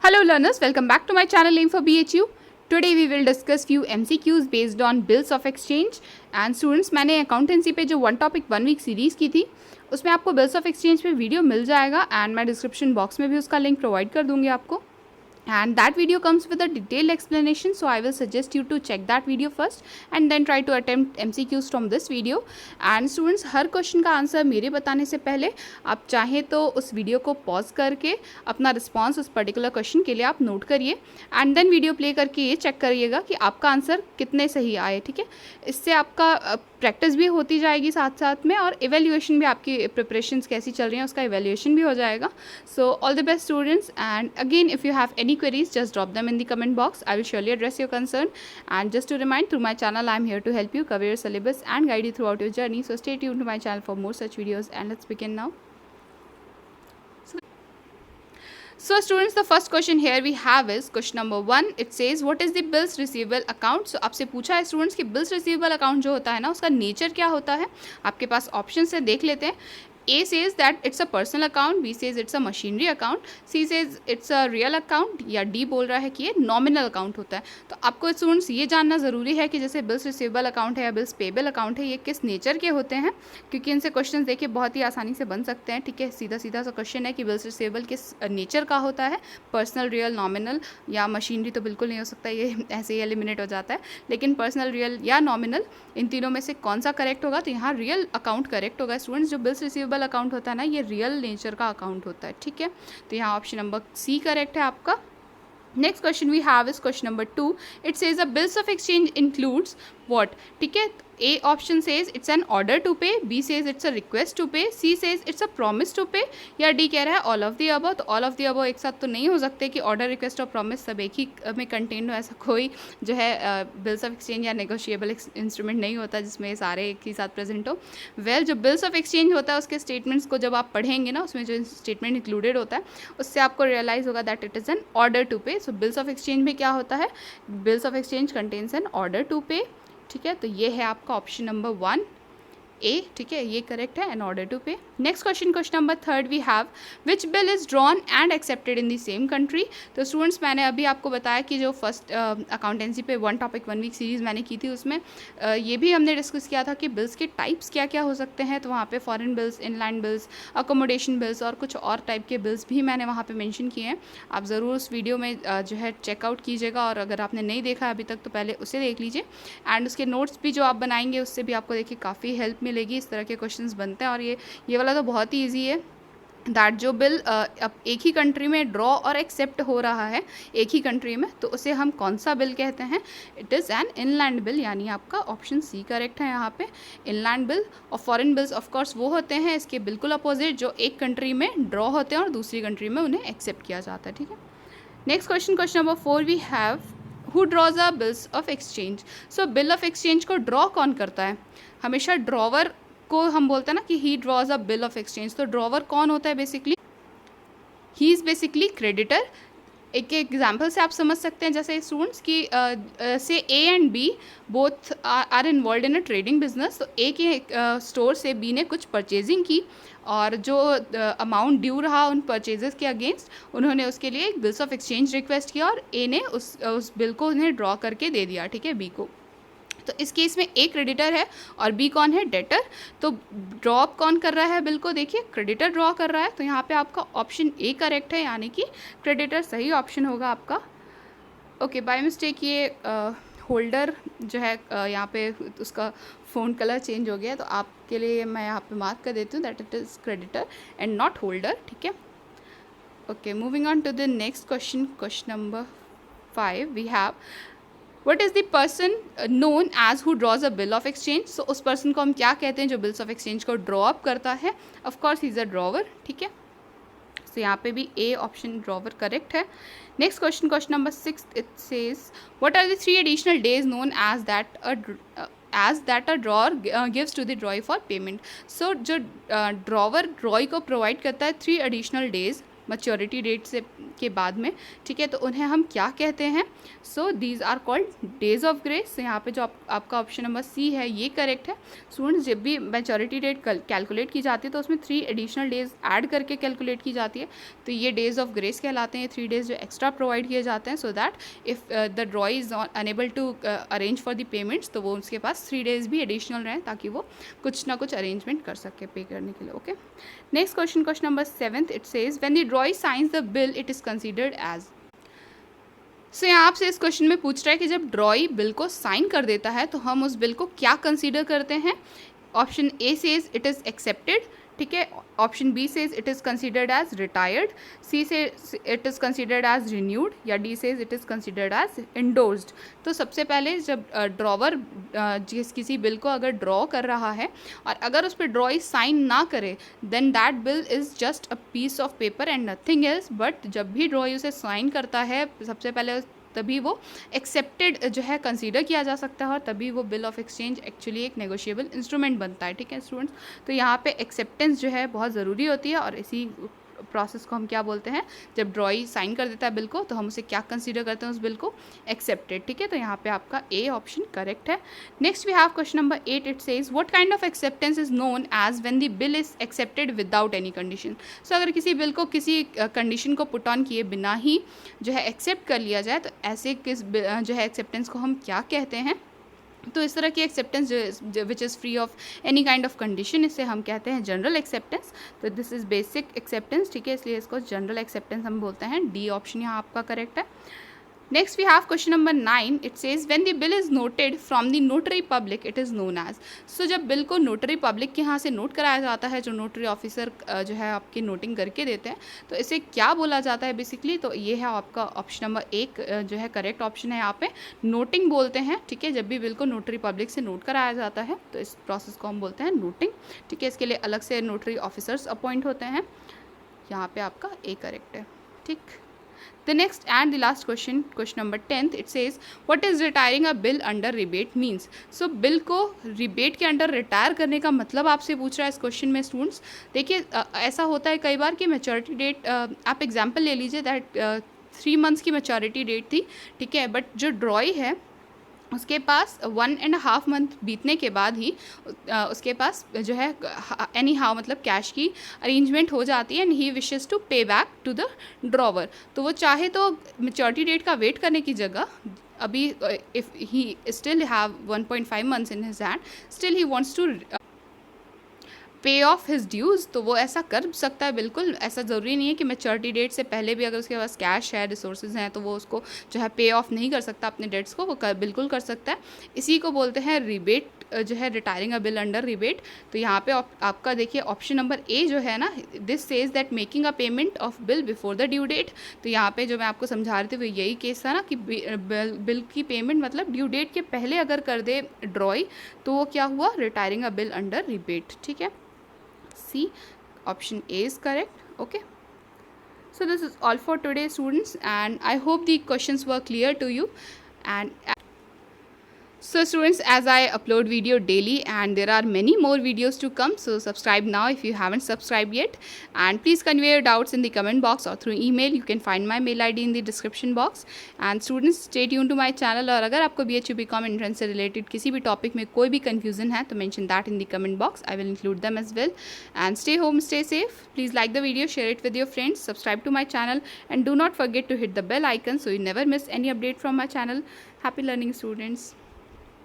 Hello learners, welcome back to my channel Aim for BHU. Today we will discuss few MCQs based on bills of exchange. And students, मैंने accountancy पे जो one topic one week series की थी उसमें आपको bills of exchange पे video मिल जाएगा एंड मैं डिस्क्रिप्शन बॉक्स में भी उसका लिंक प्रोवाइड कर दूंगी आपको. And that video comes with a detailed explanation, so I will suggest you to check that video first and then try to attempt MCQs from this video. And students, her question का answer मेरे बताने से पहले आप चाहें तो उस video को पॉज करके अपना रिस्पॉन्स उस पर्टिकुलर क्वेश्चन के लिए आप नोट करिए एंड देन वीडियो प्ले करके ये चेक करिएगा कि आपका आंसर कितने सही आए. ठीक है, इससे आपका प्रैक्टिस भी होती जाएगी साथ साथ में और इवेल्यूएशन भी, आपकी प्रिपरेशंस कैसी चल रही हैं उसका इवेल्यूएशन भी हो जाएगा. So all the best students, and again if you have any queries, just drop them in the comment box. I will surely address your concern. And just to remind, through my channel I am here to help you cover your syllabus and guide you throughout your journey. So stay tuned to my channel for more such videos, and let's begin now. So students, the first question here we have is question number 1. It says what is the bills receivable account. So आपसे पूछा है students कि bills receivable account जो होता है ना उसका nature क्या होता है. आपके पास ऑप्शन से देख लेते हैं. A says that it's a personal account, B says it's a machinery account, C says it's a real account, या D बोल रहा है कि ये nominal account होता है. तो आपको स्टूडेंट्स ये जानना ज़रूरी है कि जैसे बिल्स रिसीवेबल अकाउंट है या बिल्स पेबल अकाउंट है, ये किस नेचर के होते हैं, क्योंकि इनसे क्वेश्चन देखिए बहुत ही आसानी से बन सकते हैं. ठीक है, सीधा सीधा सा क्वेश्चन है कि बिल्स रिसीवेबल किस नेचर का होता है, पर्सनल, रियल, नॉमिनल या मशीनरी तो बिल्कुल नहीं हो सकता, ये ऐसे ही एलिमिनेट हो जाता है. लेकिन पर्सनल, रियल या नॉमिनल, इन तीनों में से कौन सा करेक्ट होगा, तो यहाँ रियल अकाउंट करेक्ट होगा. स्टूडेंट्स, जो बिल्स रिसीवेबल अकाउंट होता है ना ये रियल नेचर का अकाउंट होता है. ठीक है, तो यहाँ ऑप्शन नंबर सी करेक्ट है आपका. Next question we have is question number 2. It says a bills of exchange includes what. ठीक है, A option says it's an order to pay, B says it's a request to pay, C says it's a promise to pay, या D कह रहा है all of the above. तो all of the above एक साथ तो नहीं हो सकते कि ऑर्डर, रिक्वेस्ट और प्रॉमिस सब एक ही में कंटेन हो. ऐसा कोई जो है बिल्स ऑफ एक्सचेंज या नेगोशिएबल इंस्ट्रूमेंट नहीं होता जिसमें ये सारे एक ही साथ प्रेजेंट हो. जो बिल्स ऑफ एक्सचेंज होता है उसके स्टेटमेंट्स को जब आप पढ़ेंगे ना, उसमें जो स्टेटमेंट इंक्लूडेड होता है उससे आपको रियलाइज़ होगा that it is an order to pay. So bills of exchange में क्या होता है, bills of exchange contains an order to pay. ठीक है, तो ये है आपका ऑप्शन नंबर 1 ए. ठीक है, ये करेक्ट है, an order to pay. Next question number 3 we have which bill is drawn and accepted in the same country. तो स्टूडेंट्स, मैंने अभी आपको बताया कि जो फर्स्ट अकाउंटेंसी पे one topic one week series मैंने की थी उसमें ये भी हमने डिस्कस किया था कि बिल्स के टाइप्स क्या क्या हो सकते हैं. तो वहाँ पे foreign bills, inland bills, accommodation bills और कुछ और टाइप के बिल्स भी मैंने वहाँ पे मेंशन किए हैं. आप ज़रूर उस वीडियो में जो है चेकआउट कीजिएगा, और अगर आपने नहीं देखा अभी तक तो पहले उसे देख लीजिए. एंड उसके नोट्स भी जो आप बनाएंगे उससे भी आपको देखिए काफ़ी हेल्प मिलेगी. इस तरह के क्वेश्चंस बनते हैं, और ये वाला तो बहुत ही ईजी है. दैट जो बिल अब एक ही कंट्री में ड्रॉ और एक्सेप्ट हो रहा है एक ही कंट्री में, तो उसे हम कौन सा बिल कहते हैं. It is N inland bill, यानी आपका ऑप्शन सी करेक्ट है यहाँ पे, इनलैंड बिल. और फॉरेन बिल्स ऑफ कोर्स वो होते हैं इसके बिल्कुल अपोजिट, जो एक कंट्री में ड्रॉ होते हैं और दूसरी कंट्री में उन्हें एक्सेप्ट किया जाता है. ठीक है, next question number 4 we have who draws a bills of exchange. So bill of exchange को ड्रॉ कौन करता है. हमेशा ड्रॉवर को हम बोलते हैं ना कि he draws a bill of exchange. तो ड्रॉवर कौन होता है basically, he is basically creditor. एक एग्जाम्पल से आप समझ सकते हैं, जैसे स्टूडेंट्स की से A and B both are involved in a trading business. तो ए के स्टोर से बी ने कुछ परचेजिंग की, और जो अमाउंट ड्यू रहा उन परचेजेस के अगेंस्ट उन्होंने उसके लिए एक बिल्स ऑफ एक्सचेंज रिक्वेस्ट किया, और ए ने उस बिल को उन्हें ड्रॉ करके दे दिया. ठीक है, बी को. तो इस केस में ए क्रेडिटर है और बी कौन है, डेटर. तो ड्रॉप कौन कर रहा है बिल को, देखिए क्रेडिटर ड्रॉ कर रहा है. तो यहाँ पे आपका ऑप्शन ए करेक्ट है, यानी कि क्रेडिटर सही ऑप्शन होगा आपका. ओके, बाय मिस्टेक ये होल्डर जो है यहाँ पे उसका फ़ोन कलर चेंज हो गया, तो आपके लिए मैं यहाँ पे मार्क कर देती हूँ that it is creditor and not holder. ठीक है, okay, moving on to the next question number 5 we have what is the person known as who draws a bill of exchange. So उस person को हम क्या कहते हैं जो bills of exchange को ड्रॉ अप करता है. Of course he is a drawer. ठीक है, सो यहाँ पे भी ए ऑप्शन ड्रॉवर करेक्ट है. Next question number 6 it says what are the 3 additional days known as that a drawer gives to the drawee for payment. So जो drawer ड्रॉई को provide करता है 3 एडिशनल डेज मैच्योरिटी डेट से के बाद में, ठीक है, तो उन्हें हम क्या कहते हैं? So these are called days of grace. यहाँ पे जो आपका ऑप्शन नंबर सी है ये करेक्ट है। स्टूडेंट्स, जब भी मैच्योरिटी डेट कैलकुलेट की जाती है तो उसमें 3 एडिशनल डेज ऐड करके कैलकुलेट की जाती है, तो ये डेज ऑफ ग्रेस कहलाते हैं। 3 डेज जो एक्स्ट्रा प्रोवाइड किए जाते हैं, so that if the draw is unable to arrange for the payments, तो वो उसके पास 3 डेज भी एडिशनल रहें ताकि वो कुछ ना कुछ अरेंजमेंट कर सके पे करने के लिए। Okay, next question number 7, it says when the drawee signs the bill it is considered as. So यहाँ आपसे इस क्वेश्चन में पूछ रहा है कि जब ड्रॉई बिल को साइन कर देता है तो हम उस बिल को क्या कंसीडर करते हैं? Option A says it is accepted, ठीक है, option B says it is considered as retired, C says it is considered as renewed, या D says it is considered as endorsed. तो सबसे पहले जब ड्रॉवर किसी बिल को अगर ड्रॉ कर रहा है और अगर उस पर ड्रॉई साइन ना करे, then that bill is just a piece of paper and nothing else. But जब भी ड्रॉई उसे साइन करता है सबसे पहले, तभी वो एक्सेप्टेड जो है कंसीडर किया जा सकता है और तभी वो बिल ऑफ एक्सचेंज एक्चुअली एक नेगोशिएबल इंस्ट्रूमेंट बनता है, ठीक है स्टूडेंट्स। तो यहाँ पे एक्सेप्टेंस जो है बहुत ज़रूरी होती है और इसी प्रोसेस को हम क्या बोलते हैं? जब ड्रॉई साइन कर देता है बिल को तो हम उसे क्या कंसीडर करते हैं? उस बिल को एक्सेप्टेड, ठीक है। तो यहाँ पे आपका ए ऑप्शन करेक्ट है। Next we have question number 8, it says what kind of acceptance is known as when the bill is accepted without any condition. So अगर किसी बिल को किसी कंडीशन को पुट ऑन किए बिना ही जो है एक्सेप्ट कर लिया जाए, तो ऐसे किस जो है एक्सेप्टेंस को हम क्या कहते हैं? तो इस तरह की acceptance which is free of any kind of condition, इसे हम कहते हैं जनरल एक्सेप्टेंस। तो दिस इज़ बेसिक एक्सेप्टेंस, ठीक है, इसलिए इसको जनरल एक्सेप्टेंस हम बोलते हैं। डी ऑप्शन यहाँ आपका करेक्ट है। Next we have question number 9, it says when the bill is noted from the notary public it is known as. So जब बिल को नोटरी पब्लिक के यहाँ से नोट कराया जाता है, जो नोटरी ऑफिसर जो है आपकी नोटिंग करके देते हैं, तो इसे क्या बोला जाता है बेसिकली? तो ये है आपका ऑप्शन नंबर 1 जो है करेक्ट ऑप्शन है। यहाँ पे नोटिंग बोलते हैं, ठीक है, जब भी बिल को नोटरी पब्लिक से नोट कराया जाता है तो इस प्रोसेस को हम बोलते हैं नोटिंग, ठीक है। इसके लिए अलग से नोटरी ऑफिसर्स अपॉइंट होते हैं। यहाँ पे आपका ए करेक्ट है, ठीक। The next and the last question number 10th, it says what is retiring a bill under rebate means। So bill को rebate के अंडर रिटायर करने का मतलब आपसे पूछ रहा है इस क्वेश्चन में स्टूडेंट्स। देखिए ऐसा होता है कई बार कि मैच्योरिटी डेट, आप एग्जांपल ले लीजिए दैट 3 मंथ्स की मैच्योरिटी डेट थी, ठीक है, बट जो ड्रॉई है उसके पास 1.5 मंथ बीतने के बाद ही उसके पास जो है एनी हाउ मतलब कैश की अरेंजमेंट हो जाती है एंड ही विशेस टू पे बैक टू द ड्रॉवर। तो वो चाहे तो मैच्योरिटी डेट का वेट करने की जगह अभी if he still have 1.5 months in his hand, still he wants to pay off his dues, तो वो ऐसा कर सकता है। बिल्कुल ऐसा ज़रूरी नहीं है कि मैच्योरिटी डेट से पहले भी अगर उसके पास कैश है, रिसोर्सेज हैं, तो वो उसको जो है पे ऑफ नहीं कर सकता अपने डेट्स को, वो बिल्कुल कर सकता है। इसी को बोलते हैं रिबेट, जो है रिटायरिंग अ बिल अंडर रिबेट। तो यहाँ पे आपका देखिए ऑप्शन नंबर ए जो है ना, this says that making a payment of bill before the due date. तो यहाँ पे जो मैं आपको समझा रही थी वो यही केस था ना कि बिल की पेमेंट मतलब ड्यू डेट के पहले अगर कर दे ड्रॉई तो वो क्या हुआ? रिटायरिंग अ बिल अंडर रिबेट, ठीक है। C option A is correct. Okay, so this is all for today students, and I hope the questions were clear to you. And so students, as I upload video daily and there are many more videos to come, so subscribe now if you haven't subscribed yet, and please convey your doubts in the comment box or through email. You can find my mail ID in the description box. And students, stay tuned to my channel, और अगर आपको BHU BCom entrance से related किसी भी topic में कोई भी confusion है तो mention that in the comment box. I will include them as well. And stay home, stay safe. Please like the video, share it with your friends, subscribe to my channel, and do not forget to hit the bell icon so you never miss any update from my channel. Happy learning students.